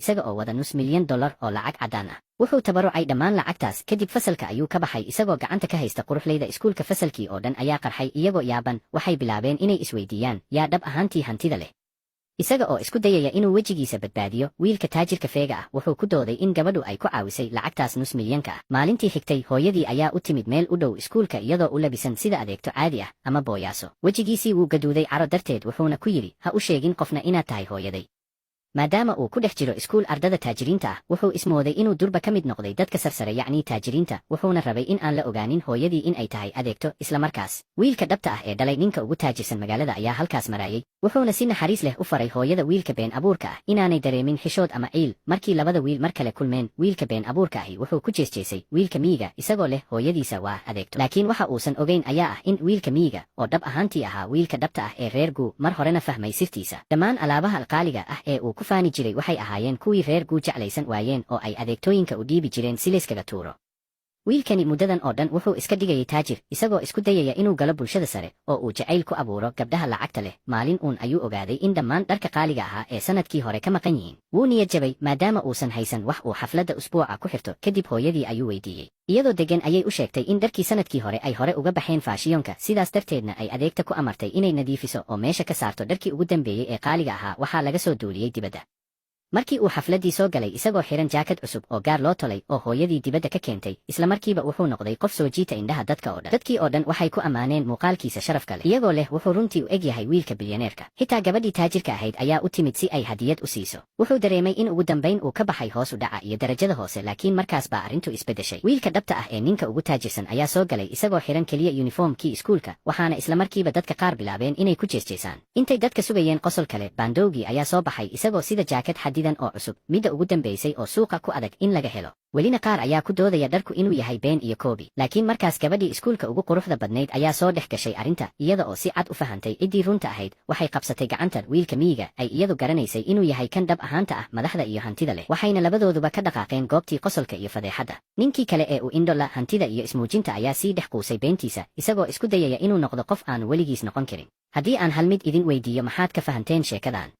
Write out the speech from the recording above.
isaga oo wada $500,000 oo lacag caddaan ah. Wuxuu tabarucay dhammaan lacagtaas kadib fasalka ayuu ka baxay isagoo gacanta ka haysta quruxleyda iskuulka. Fasalkii oo dhan ayaa qarxay iyagoo yaaban, waxay bilaabeen inay isweydiiyaan yaa dhab ahaantii hantida leh. Isaga oo isku dayaya inuu wejigiisa badbaadiyo, wiilka taajirka feega ah wuxuu ku dooday in gabadhu ay ku caawisay lacagtaas $5,000,000 ah. Maalintii xigtay hooyadii ayaa u timid meel u dhow iskuulka iyadoo u labisan sida adeegto caadi ah ama booyaaso. Wejigiisii wuu gaduuday caro darteed wuxuuna ku yidhi ha u sheegin qofna inaad tahay hooyaday. maadaama uu ku dhex jiro iskuul ardada taajiriinta ah wuxuu ismooday inuu durba ka mid noqday dadka sarsare yacni taajiriinta, wuxuuna rabay in aan la ogaanin hooyadii in ay tahay adeegto. Isla markaas wiilka dhabta ah ee dhalay ninka ugu taajirsan magaalada ayaa halkaas marayay, wuxuuna si naxariis leh u faray hooyada wiilka been abuurka ah inaanay dareemin xishood ama ciil. Markii labada wiil mar kale kulmeen, wiilka been abuurka ahi wuxuu ku jeesjeesay wiilka miyiga isagoo leh hooyadiisa waa adeegto. Laakiin waxa uusan ogeyn ayaa ah in wiilka miyiga oo dhab ahaantii ahaa wiilka dhabta ah ee reer Guu mar horena fahmay sirtiisa. Dhammaan alaabaha qaaliga ah ee uu ku faani jiray waxay ahaayeen kuwii reer Guu jeclaysan waayeen oo ay adeegtooyinka u dhiibi jireen si layskaga tuuro. wiilkani muddadan oo dhan wuxuu iska dhigayay taajir isagoo isku dayaya inuu galo bulshada sare oo uu jacayl ku abuuro gabdhaha lacagta leh. Maalin uun ayuu ogaaday in dhammaan dharka qaaliga ahaa ee sanadkii hore ka maqan yihiin. Wuu niyad jabay maadaama uusan haysan wax uu xafladda usbuuca ku xirto. Kadib hooyadii ayuu weydiiyey, iyadoo deggan ayay u sheegtay in dharkii sanadkii hore ay hore uga baxeen faashiyonka, sidaas darteedna ay adeegta ku amartay inay nadiifiso oo meesha ka saarto dharkii ugu dambeeyey ee qaaliga ahaa. Waxaa laga soo duuliyey dibadda. Markii uu xafladdii soo galay isagoo xiran jaakad cusub oo gaar loo tolay oo hooyadii dibadda ka keentay, isla markiiba wuxuu noqday qof soo jiita indhaha dadka oo dhan. Dadkii oo dhan waxay ku ammaaneen muuqaalkiisa sharafka leh, iyagoo leh wuxuu runtii u eg yahay wiilka bilyaneerka. Xitaa gabadhii taajirka ahayd ayaa u timid si ay hadiyad u siiso. Wuxuu dareemay in ugu dambayn uu ka baxay hoos u dhaca iyo darajada hoose, laakiin markaas baa arrintu isbeddeshay. Wiilka dhabta ah ee ninka ugu taajirsan ayaa soo galay isagoo xiran keliya yuniformkii iskuulka, waxaana isla markiiba dadka qaar bilaabeen inay ku jeesjeesaan. Intay dadka sugayeen qosol kale, baandowgii ayaa soo baxay isagoo sida jaakad xadidan oo cusub, midda ugu dambaysay oo suuqa ku adag in laga helo. welina qaar ayaa ku doodaya dharku inuu yahay been iyo koobi. Laakiin markaas gabadhii iskuulka ugu quruxda badnayd ayaa soo dhex gashay arrinta, iyada oo si cad u fahantay ciddii runta ahayd. Waxay qabsatay gacanta wiilka miyiga ay iyadu garanaysay inuu yahay kan dhab ahaanta ah, madaxda iyo hantida leh. Waxayna labadooduba ka dhaqaaqeen goobtii qosolka iyo fadeexadda. Ninkii kale ee u indhola hantida iyo ismuujinta ayaa sii dhex quusay beentiisa, isagoo isku dayaya inuu noqdo qof aan weligiis noqon karin. Haddii aan hal mid idin weydiiyo, maxaad ka fahanteen sheekadan?